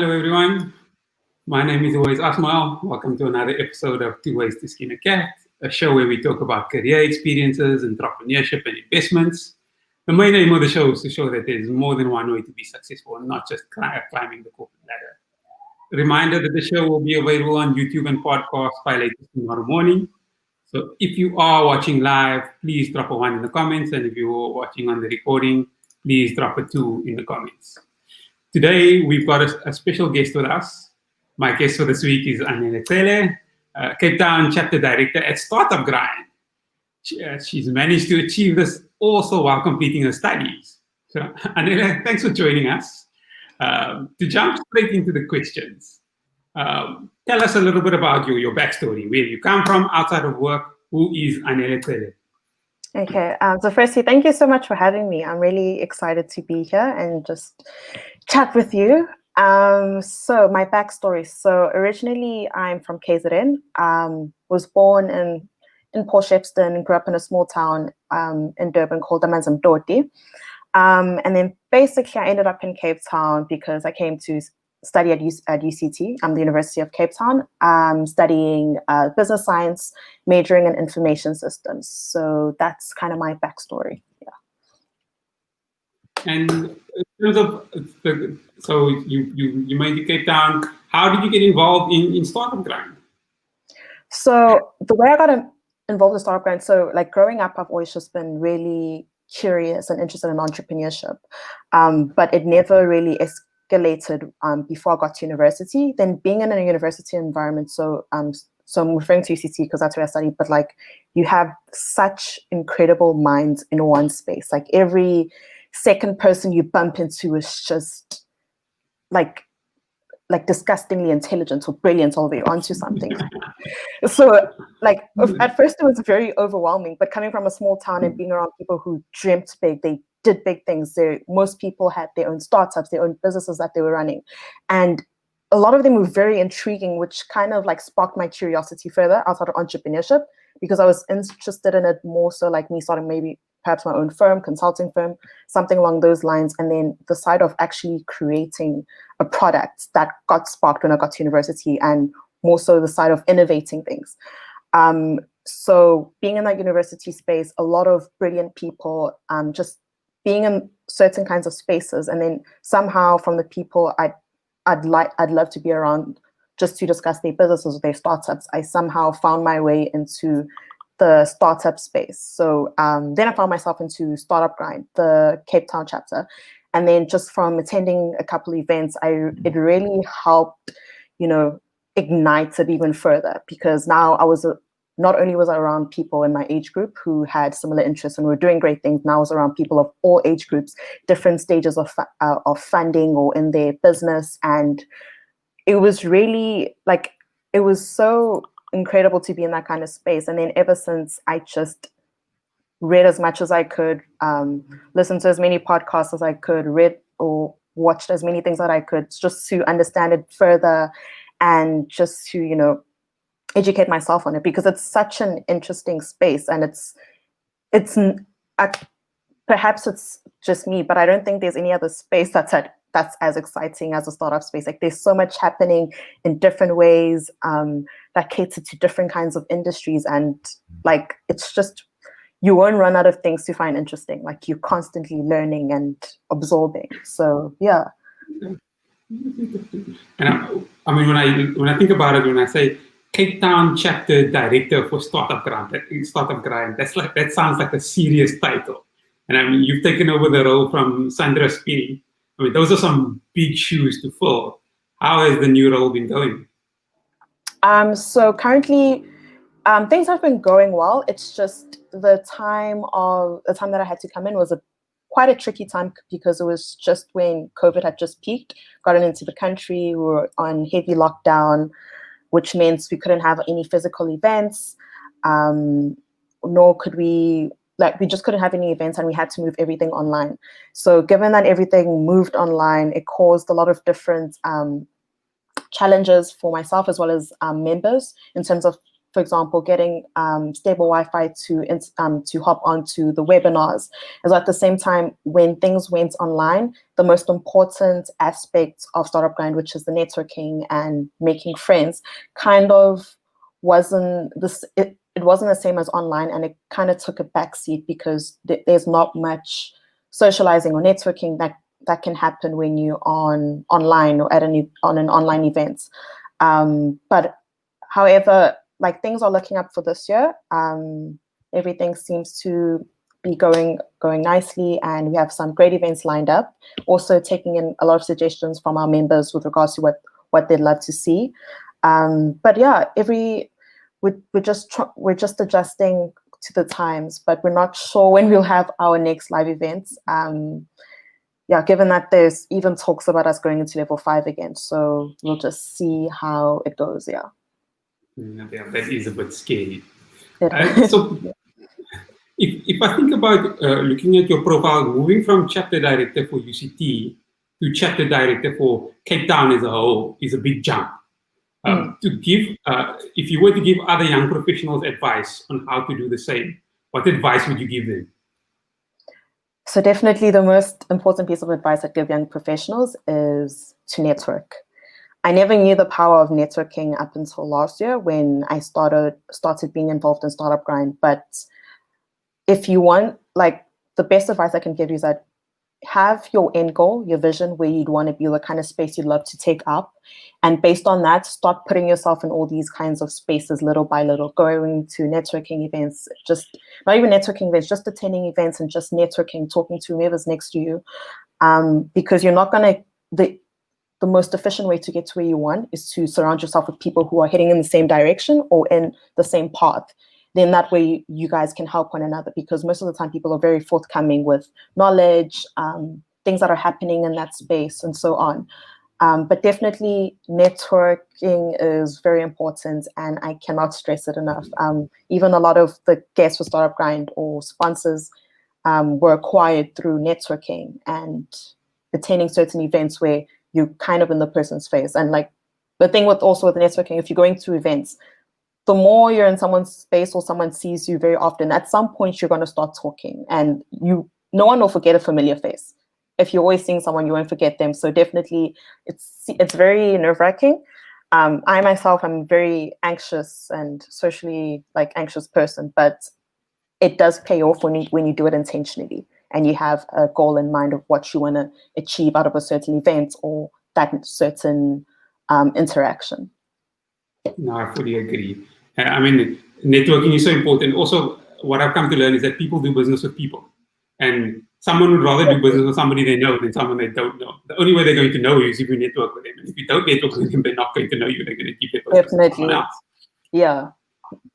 Hello, everyone. My name is always Asmael. Welcome to another episode of Tooways to Skin a Cat, a show where we talk about career experiences, entrepreneurship, and investments. The main aim of the show is to show that there's more than one way to be successful and not just climbing the corporate ladder. Reminder that the show will be available on YouTube and podcast by latest tomorrow morning. So if you are watching live, please drop a 1 in the comments. And if you are watching on the recording, please drop a 2 in the comments. Today, we've got a special guest with us. My guest for this week is Anele Cele, Cape Town Chapter Director at Startup Grind. She's managed to achieve this also while completing her studies. So, Anele, thanks for joining us. To jump straight into the questions, tell us a little bit about your backstory, where you come from outside of work. Who is Anele Cele? Okay, so firstly, thank you so much for having me. I'm really excited to be here and just chat with you. So my backstory. So originally, I'm from KZN. Was born in Port Shepstone and grew up in a small town in Durban called Amanzimtoti. And then basically, I ended up in Cape Town because I came to study at UCT, the University of Cape Town, studying business science, majoring in information systems. So that's kind of my backstory. Yeah. And in terms of so you made it Cape Town. How did you get involved in Startup Grind? So the way I got involved in Startup Grind, so like growing up, I've always just been really curious and interested in entrepreneurship, but it never really escalated before I got to university. Then being in a university environment, so I'm referring to UCT because that's where I studied, but like you have such incredible minds in one space. Like every second person you bump into is just like disgustingly intelligent or brilliant, or they're onto something. So like at first it was very overwhelming, but coming from a small town and being around people who dreamt big, they did big things. Most people had their own startups, their own businesses that they were running. And a lot of them were very intriguing, which kind of like sparked my curiosity further outside of entrepreneurship, because I was interested in it more so like me starting maybe perhaps my own firm, consulting firm, something along those lines. And then the side of actually creating a product that got sparked when I got to university, and more so the side of innovating things. So being in that university space, a lot of brilliant people, just being in certain kinds of spaces, and then somehow from the people I'd love to be around just to discuss their businesses or their startups, I somehow found my way into the startup space. So then I found myself into Startup Grind, the Cape Town chapter. And then just from attending a couple events, it really helped, ignite it even further, because now not only was I around people in my age group who had similar interests and were doing great things, now I was around people of all age groups, different stages of funding or in their business. And it was really like, it was so incredible to be in that kind of space. And then ever since, I just read as much as I could, listened to as many podcasts as I could, read or watched as many things that I could, just to understand it further and just to, educate myself on it, because it's such an interesting space. And it's perhaps it's just me, but I don't think there's any other space that's as exciting as a startup space. Like there's so much happening in different ways that cater to different kinds of industries. And like, it's just, you won't run out of things to find interesting. Like you're constantly learning and absorbing. So yeah. And I mean, when I think about it, when I say Cape Town Chapter Director for Startup Grind, that sounds like a serious title. And I mean, you've taken over the role from Sandra Spini. I mean, those are some big shoes to fill. How has the new role been going? So currently, things have been going well. It's just the time that I had to come in was quite a tricky time, because it was just when COVID had just peaked, gotten into the country. We were on heavy lockdown, which means we couldn't have any physical events, nor could we just couldn't have any events, and we had to move everything online. So given that everything moved online, it caused a lot of different challenges for myself as well as members in terms of for example, getting stable Wi-Fi to hop onto the webinars. Is at the same time, when things went online, the most important aspect of Startup Grind, which is the networking and making friends, kind of wasn't this. It wasn't the same as online, and it kind of took a backseat because there's not much socializing or networking that can happen when you're online or on an online event. But however, like things are looking up for this year. Everything seems to be going nicely, and we have some great events lined up. Also taking in a lot of suggestions from our members with regards to what they'd love to see. But yeah, we're just adjusting to the times, but we're not sure when we'll have our next live events. Yeah, given that there's even talks about us going into level 5 again, so we'll just see how it goes. Yeah. Yeah, that is a bit scary. Yeah. So if I think about looking at your profile, moving from chapter director for UCT to chapter director for Cape Town as a whole is a big jump. To give, if you were to give other young professionals advice on how to do the same, what advice would you give them? So definitely the most important piece of advice I'd give young professionals is to network. I never knew the power of networking up until last year when I started being involved in Startup Grind. But if you want, like, the best advice I can give you is that have your end goal, your vision, where you'd want to be, the kind of space you'd love to take up. And based on that, start putting yourself in all these kinds of spaces little by little, going to networking events, just not even networking events, just attending events and just networking, talking to whoever's next to you. Because you're not going to, the most efficient way to get to where you want is to surround yourself with people who are heading in the same direction or in the same path. Then that way you guys can help one another, because most of the time people are very forthcoming with knowledge, things that are happening in that space and so on. But definitely networking is very important, and I cannot stress it enough. Even a lot of the guests for Startup Grind or sponsors were acquired through networking and attending certain events where you're kind of in the person's face. And like the thing with networking, if you're going to events, the more you're in someone's space or someone sees you very often, at some point you're going to start talking, and no one will forget a familiar face. If you're always seeing someone, you won't forget them. So definitely it's very nerve-wracking. I myself am very anxious and socially anxious person, but it does pay off when you do it intentionally and you have a goal in mind of what you want to achieve out of a certain event or that certain interaction. No, I fully agree. I mean, networking is so important. Also, what I've come to learn is that people do business with people. And someone would rather do business with somebody they know than someone they don't know. The only way they're going to know you is if you network with them. And if you don't network with them, they're not going to know you. They're going to keep their business with someone else. Yeah,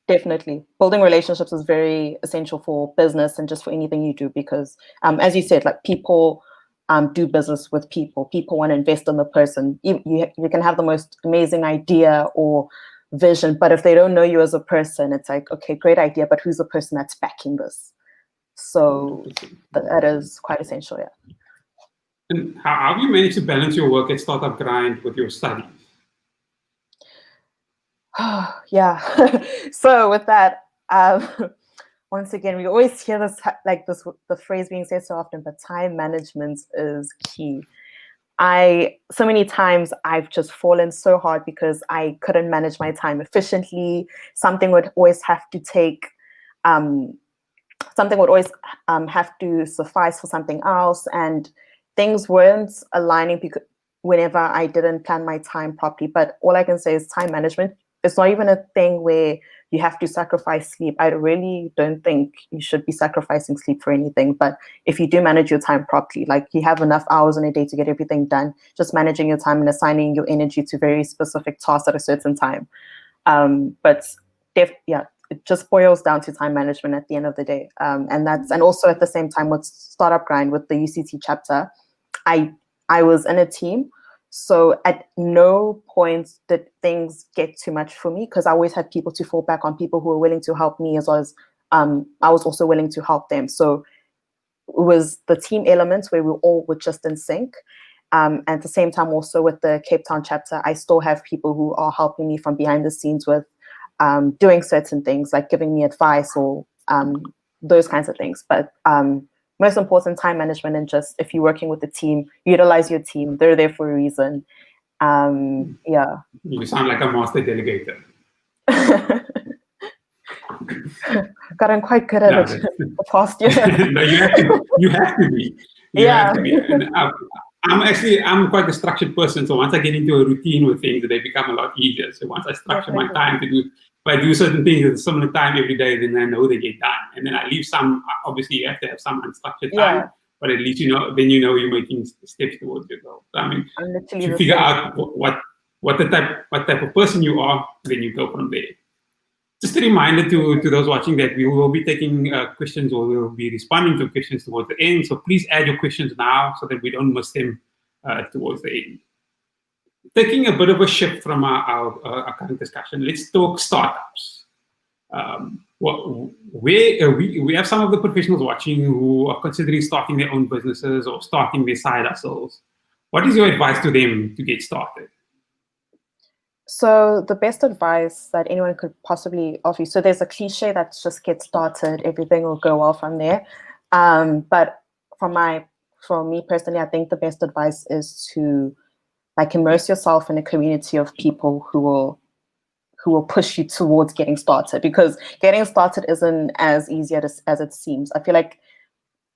definitely. Building relationships is very essential for business and just for anything you do, because as you said, like people do business with people. People want to invest in the person. You can have the most amazing idea or vision, but if they don't know you as a person, it's like, okay, great idea, but who's the person that's backing this? So that is quite essential, yeah. And how have you managed to balance your work at Startup Grind with your studies? Yeah. So with that, once again, we always hear the phrase being said so often, but time management is key. So many times I've just fallen so hard because I couldn't manage my time efficiently. Something would always have to suffice for something else, and things weren't aligning because whenever I didn't plan my time properly. But all I can say is time management. It's not even a thing where you have to sacrifice sleep. I really don't think you should be sacrificing sleep for anything. But if you do manage your time properly, like you have enough hours in a day to get everything done, just managing your time and assigning your energy to very specific tasks at a certain time. It just boils down to time management at the end of the day. And also at the same time with Startup Grind, with the UCT chapter, I was in a team. So at no point did things get too much for me, because I always had people to fall back on, people who were willing to help me, as well as I was also willing to help them. So it was the team elements where we all were just in sync. At the same time, also with the Cape Town chapter, I still have people who are helping me from behind the scenes with doing certain things, like giving me advice or those kinds of things. But most important, time management, and just if you're working with a team, utilize your team. They're there for a reason. Yeah. You sound like a master delegator. Gotten quite good at it the past year. No, you have to. You have to be. You have to be. And I'm quite a structured person. So once I get into a routine with things, they become a lot easier. So once I structure my time to do, if I do certain things at a similar time every day, then I know they get done. And then I leave some. Obviously, you have to have some unstructured time, but at least then you know you're making steps towards your goal. So, I mean, if you figure out what type of person you are, then you go from there. Just a reminder to those watching that we will be taking questions, or we will be responding to questions towards the end. So please add your questions now so that we don't miss them towards the end. Taking a bit of a shift from our current discussion, let's talk startups. We have some of the professionals watching who are considering starting their own businesses or starting their side hustles. What is your advice to them to get started? So the best advice that anyone could possibly offer you, so there's a cliche that's just get started, everything will go well from there. But for me personally, I think the best advice is to immerse yourself in a community of people who will push you towards getting started, because getting started isn't as easy as it seems. I feel like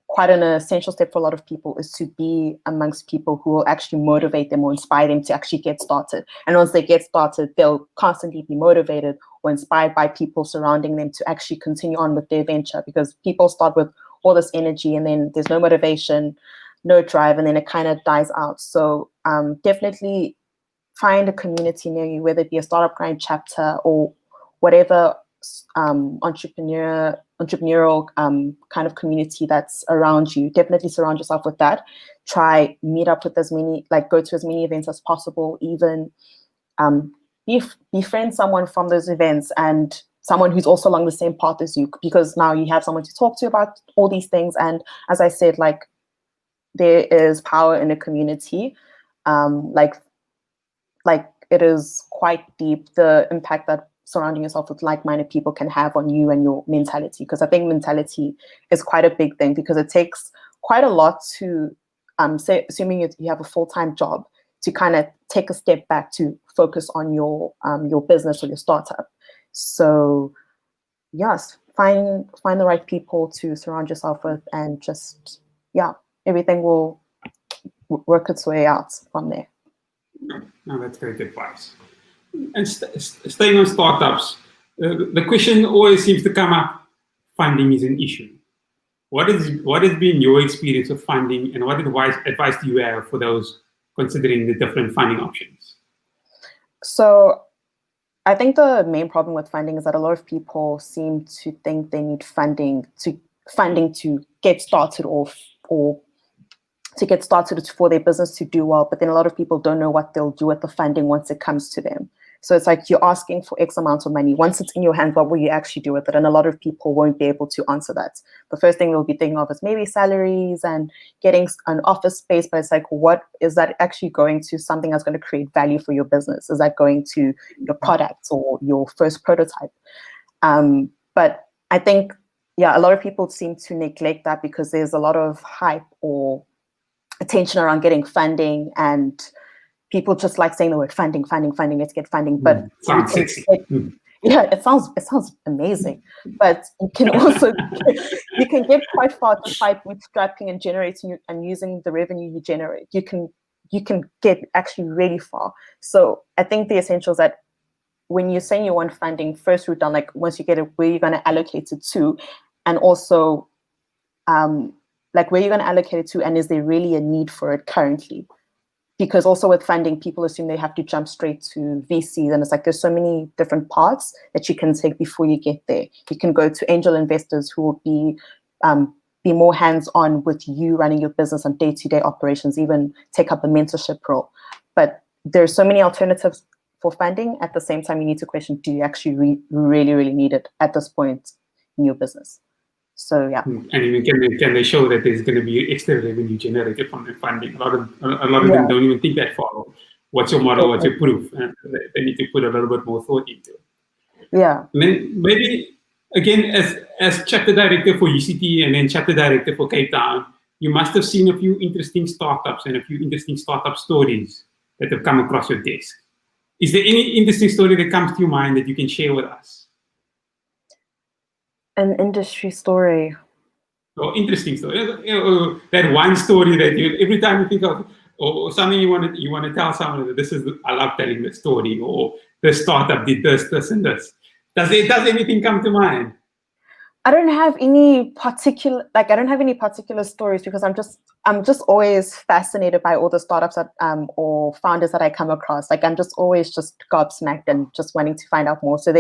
quite an essential step for a lot of people is to be amongst people who will actually motivate them or inspire them to actually get started. And once they get started, they'll constantly be motivated or inspired by people surrounding them to actually continue on with their venture, because people start with all this energy and then there's no motivation, no drive, and then it kind of dies out. So definitely find a community near you, whether it be a startup grind chapter or whatever entrepreneurial kind of community that's around you. Definitely surround yourself with that. Try meet up with as many, go to as many events as possible. Even befriend someone from those events and someone who's also along the same path as you, because now you have someone to talk to about all these things. And as I said, there is power in a community. It is quite deep, the impact that surrounding yourself with like-minded people can have on you and your mentality. Because I think mentality is quite a big thing, because it takes quite a lot to, say, assuming you have a full-time job, to kind of take a step back to focus on your business or your startup. So yes, find the right people to surround yourself with, and just, everything will work its way out from there. No, that's great advice. And staying on startups, the question always seems to come up: funding is an issue. What has been your experience of funding, and what advice do you have for those considering the different funding options? So I think the main problem with funding is that a lot of people seem to think they need funding to get started or to get started for their business to do well, but then a lot of people don't know what they'll do with the funding once it comes to them. So it's like you're asking for X amount of money. Once it's in your hand, what will you actually do with it? And a lot of people won't be able to answer that. The first thing they'll be thinking of is maybe salaries and getting an office space, but it's like, what is that actually going to something that's going to create value for your business? Is that going to your products or your first prototype? But I think, a lot of people seem to neglect that because there's a lot of hype or attention around getting funding, and people just like saying the word funding, let's get funding. But sounds sexy. It sounds amazing. But you can also you can get quite far by bootstrapping and generating and using the revenue you generate. You can get actually really far. So I think the essential is that when you're saying you want funding, first root down, once you get it, where you're going to allocate it to, and also where you're going to allocate it to, and is there really a need for it currently? Because also with funding, people assume they have to jump straight to VCs, and it's like there's so many different paths that you can take before you get there. You can go to angel investors who will be more hands-on with you running your business and day-to-day operations, even take up a mentorship role. But there's so many alternatives for funding. At the same time, you need to question, do you actually really, really need it at this point in your business? So and even can they show that there's going to be extra revenue generated from the funding? A lot of them don't even think that far. What's your model? What's your proof? And they need to put a little bit more thought into it. Yeah. And then maybe again, as chapter director for UCT and then chapter director for Cape Town, you must have seen a few interesting startups and a few interesting startup stories that have come across your desk. Is there any interesting story that comes to your mind that you can share with us? An industry story. Or interesting story. That one story that you every time you think of, or something you want to tell someone that this is I love telling the story, or the startup did this, and this. Does anything come to mind? I don't have any particular stories because I'm just always fascinated by all the startups that or founders that I come across. Like I'm just always just gobsmacked and just wanting to find out more. So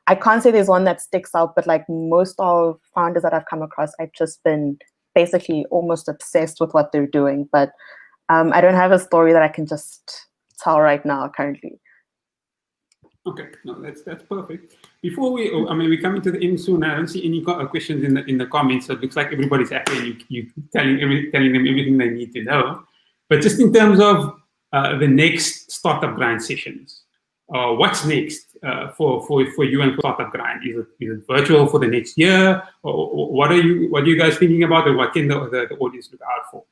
I can't say there's one that sticks out, but like most of founders that I've come across, I've just been basically almost obsessed with what they're doing. But I don't have a story that I can just tell right now currently. Okay, no, that's perfect. Before we're coming to the end soon. I don't see any questions in the comments. So it looks like everybody's happy, and you telling them everything they need to know. But just in terms of the next startup grind sessions, what's next for you and startup grind? Is it virtual for the next year, or what are you guys thinking about, and what can the audience look out for?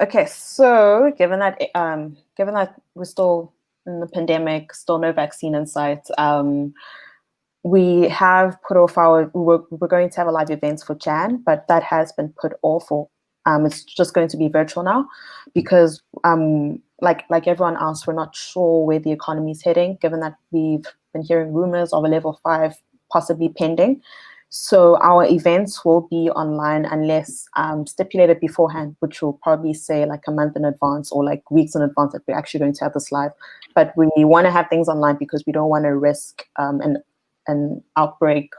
Okay, so given that we're still in the pandemic, still no vaccine in sight, we have put off we're going to have a live events for Jan, but that has been put off. It's just going to be virtual now because like everyone else, we're not sure where the economy is heading, given that we've been hearing rumors of a level 5 possibly pending. So our events will be online unless stipulated beforehand, which will probably say like a month in advance or like weeks in advance that we're actually going to have this live. But we want to have things online because we don't want to risk an outbreak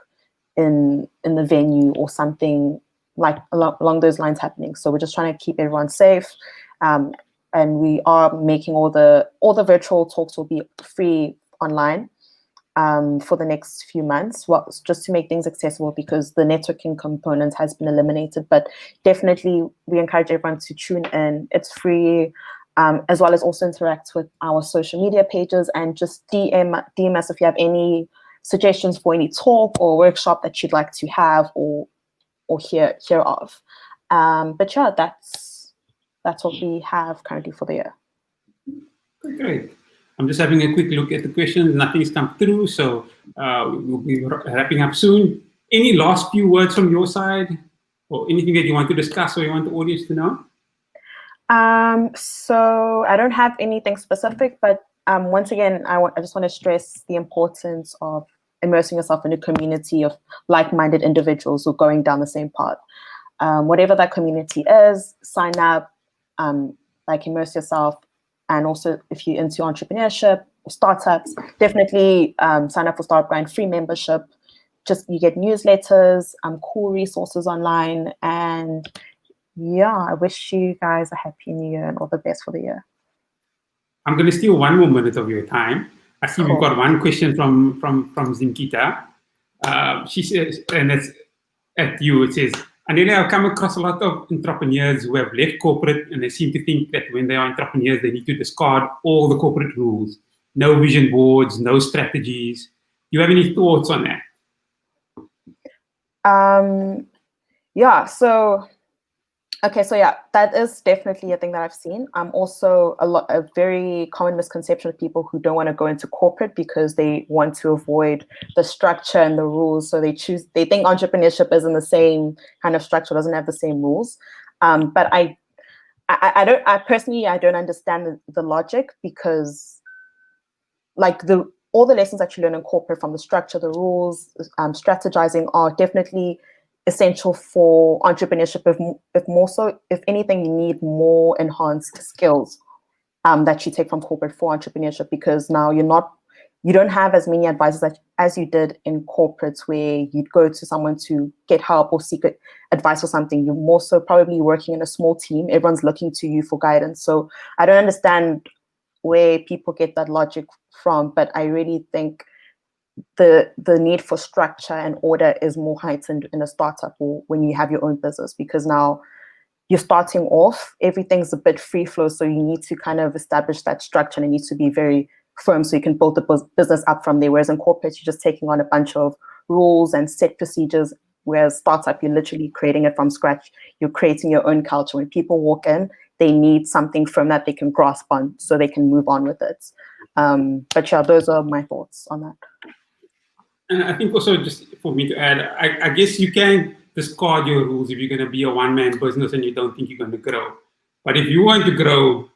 in the venue or something like along those lines happening. So we're just trying to keep everyone safe. And we are making all the virtual talks will be free online for the next few months, just to make things accessible because the networking component has been eliminated. But definitely we encourage everyone to tune in. It's free, as well as also interact with our social media pages and just DM us if you have any suggestions for any talk or workshop that you'd like to have or hear of. But yeah, that's what we have currently for the year. Great. I'm just having a quick look at the questions. Nothing's come through, so we'll be wrapping up soon. Any last few words from your side, or anything that you want to discuss or you want the audience to know? So I don't have anything specific, but once again, I just want to stress the importance of immersing yourself in a community of like-minded individuals who are going down the same path. Whatever that community is, sign up, immerse yourself. And also, if you're into entrepreneurship or startups, definitely sign up for Startup Grind free membership. Just you get newsletters, cool resources online, and yeah, I wish you guys a happy new year and all the best for the year. I'm going to steal one more minute of your time. I see We've got one question from Zimkita. She says, and it's at you. It says, Anele, I've come across a lot of entrepreneurs who have left corporate and they seem to think that when they are entrepreneurs, they need to discard all the corporate rules. No vision boards, no strategies. Do you have any thoughts on that? Yeah, so that is definitely a thing that I've seen. Also a very common misconception of people who don't want to go into corporate because they want to avoid the structure and the rules. So they think entrepreneurship isn't the same kind of structure, doesn't have the same rules. But I personally don't understand the logic because like all the lessons that you learn in corporate, from the structure, the rules, strategizing, are definitely essential for entrepreneurship. If anything, you need more enhanced skills that you take from corporate for entrepreneurship, because now you don't have as many advisors as you did in corporates, where you'd go to someone to get help or seek advice or something. You're more so probably working in a small team. Everyone's looking to you for guidance. So I don't understand where people get that logic from, but I really think the need for structure and order is more heightened in a startup or when you have your own business, because now you're starting off, everything's a bit free flow, so you need to kind of establish that structure, and it needs to be very firm, so you can build the business up from there. Whereas in corporate, you're just taking on a bunch of rules and set procedures. Whereas startup, you're literally creating it from scratch. You're creating your own culture. When people walk in, they need something from that they can grasp on, so they can move on with it. But yeah, those are my thoughts on that. And I think also, just for me to add, I guess you can discard your rules if you're going to be a one-man business and you don't think you're going to grow. But if you want to grow,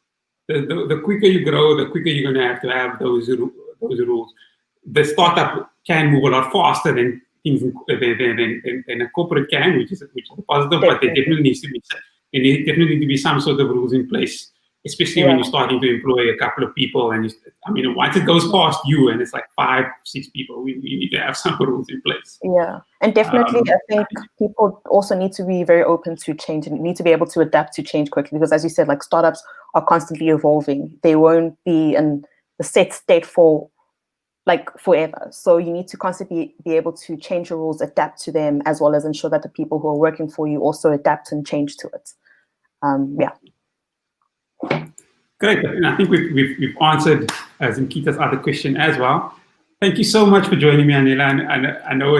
the quicker you grow, the quicker you're going to have those rules. The startup can move a lot faster than things than a corporate can, which is a positive. But there definitely needs to be some sort of rules in place, especially when you're starting to employ a couple of people. And once it goes past you and it's like 5, 6 people, we need to have some rules in place. Yeah, and definitely, I think people also need to be very open to change and need to be able to adapt to change quickly, because as you said, like startups are constantly evolving. They won't be in the set state for like forever. So you need to constantly be able to change your rules, adapt to them, as well as ensure that the people who are working for you also adapt and change to it. Great, and I think we've answered Zimkita's other question as well. Thank you so much for joining me, Anele. And I know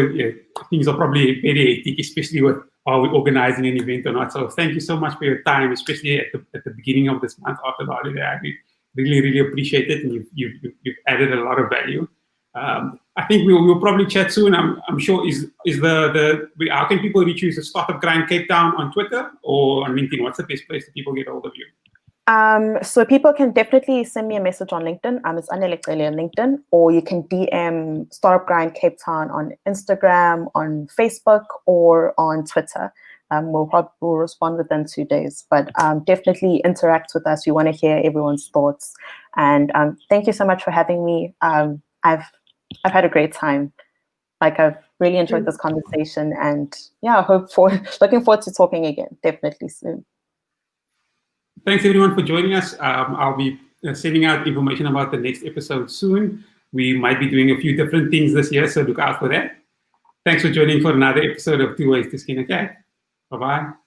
things are probably very hectic, especially with are we organizing an event or not. So thank you so much for your time, especially at the beginning of this month after the holiday. I really appreciate it, and you've added a lot of value. I think we'll probably chat soon. I'm sure how can people reach you? Is the Startup Grind Cape Town on Twitter or on LinkedIn? What's the best place that people get hold of you? So people can definitely send me a message on LinkedIn. It's Anele Cele on LinkedIn, or you can DM Startup Grind Cape Town on Instagram, on Facebook, or on Twitter. We'll respond within 2 days, but definitely interact with us. We want to hear everyone's thoughts. And thank you so much for having me. I've had a great time. Like, I've really enjoyed this conversation, and yeah, looking forward to talking again, definitely soon. Thanks everyone for joining us. I'll be sending out information about the next episode soon. We might be doing a few different things this year, so look out for that. Thanks for joining for another episode of Tooways to Skin a Cat. Bye-bye.